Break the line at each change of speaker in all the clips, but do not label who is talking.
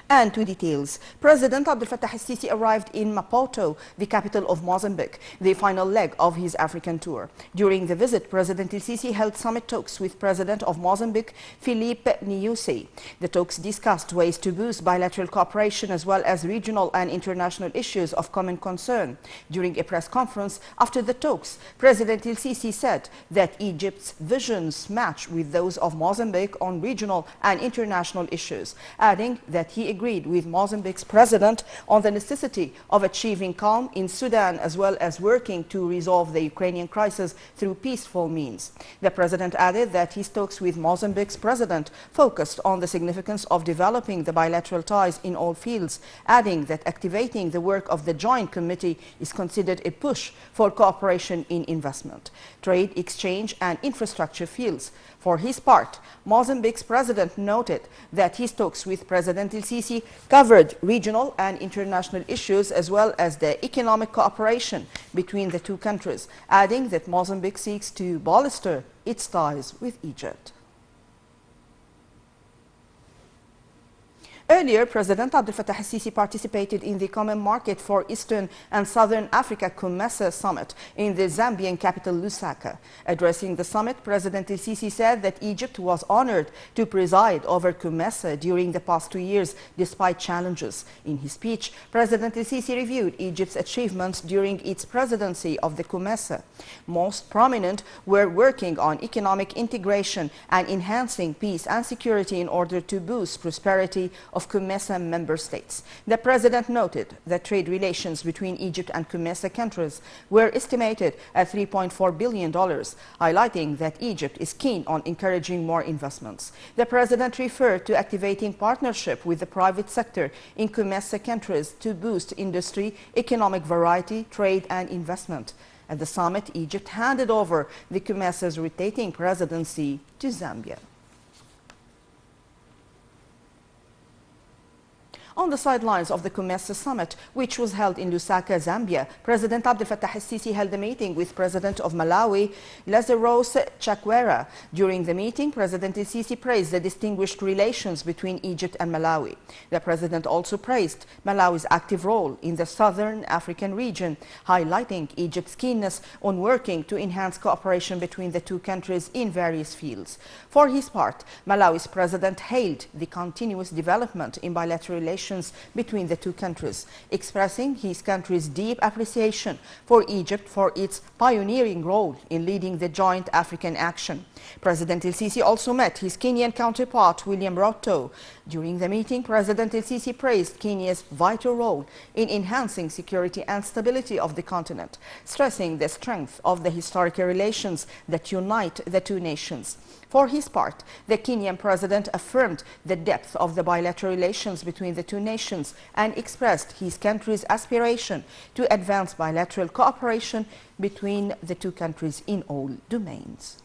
And to details, President Abdel Fattah el-Sisi arrived in Maputo, the capital of Mozambique, the final leg of his African tour. During the visit, President el-Sisi held summit talks with President of Mozambique, Filipe Nyusi. The talks discussed ways to boost bilateral cooperation as well as regional and international issues of common concern. During a press conference after the talks, President el-Sisi said that Egypt's visions match with those of Mozambique on regional and international issues, adding that he agreed with Mozambique's president on the necessity of achieving calm in Sudan as well as working to resolve the Ukrainian crisis through peaceful means. The president added that his talks with Mozambique's president focused on the significance of developing the bilateral ties in all fields, adding that activating the work of the Joint Committee is considered a push for cooperation in investment, trade, exchange and infrastructure fields. For his part, Mozambique's president noted that his talks with President el-Sisi covered regional and international issues as well as the economic cooperation between the two countries, adding that Mozambique seeks to bolster its ties with Egypt. Earlier, President Abdel Fattah el-Sisi participated in the Common Market for Eastern and Southern Africa COMESA summit in the Zambian capital Lusaka. Addressing the summit, President el-Sisi said that Egypt was honored to preside over COMESA during the past 2 years despite challenges. In his speech, President el-Sisi reviewed Egypt's achievements during its presidency of the COMESA. Most prominent were working on economic integration and enhancing peace and security in order to boost prosperity of COMESA member states. The president noted that trade relations between Egypt and COMESA countries were estimated at $3.4 billion, highlighting that Egypt is keen on encouraging more investments. The president referred to activating partnership with the private sector in COMESA countries to boost industry, economic variety, trade and investment. At the summit, Egypt handed over the COMESA's rotating presidency to Zambia. On the sidelines of the COMESA summit, which was held in Lusaka, Zambia, President Abdel Fattah el-Sisi held a meeting with President of Malawi, Lazarus Chakwera. During the meeting, President el-Sisi praised the distinguished relations between Egypt and Malawi. The president also praised Malawi's active role in the southern African region, highlighting Egypt's keenness on working to enhance cooperation between the two countries in various fields. For his part, Malawi's president hailed the continuous development in bilateral relations between the two countries, expressing his country's deep appreciation for Egypt for its pioneering role in leading the joint African action. President el-Sisi also met his Kenyan counterpart, William Ruto. During the meeting, President el-Sisi praised Kenya's vital role in enhancing security and stability of the continent, stressing the strength of the historical relations that unite the two nations. For his part, the Kenyan president affirmed the depth of the bilateral relations between the two nations and expressed his country's aspiration to advance bilateral cooperation between the two countries in all domains.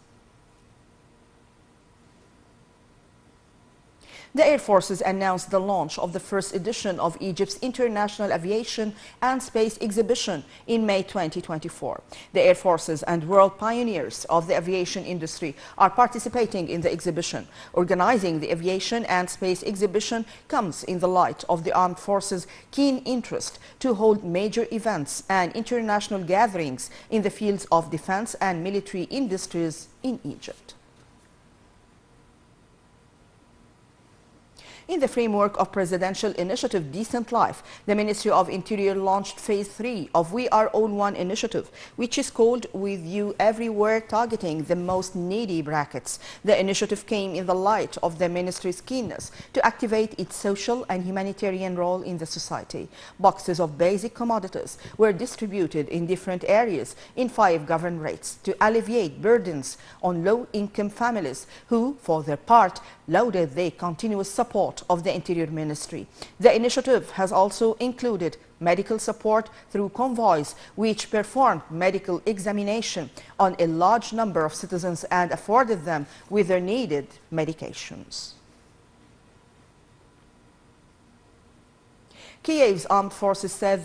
The Air Forces announced the launch of the first edition of Egypt's International Aviation and Space Exhibition in May 2024. The Air Forces and world pioneers of the aviation industry are participating in the exhibition. Organizing the Aviation and Space Exhibition comes in the light of the Armed Forces' keen interest to hold major events and international gatherings in the fields of defense and military industries in Egypt. In the framework of Presidential Initiative Decent Life, the Ministry of Interior launched Phase 3 of We Are All One initiative, which is called With You Everywhere, targeting the most needy brackets. The initiative came in the light of the ministry's keenness to activate its social and humanitarian role in the society. Boxes of basic commodities were distributed in different areas in 5 governorates to alleviate burdens on low-income families who, for their part, lauded the continuous support of the Interior Ministry. The initiative has also included medical support through convoys which performed medical examination on a large number of citizens and afforded them with their needed medications. Kiev's armed forces said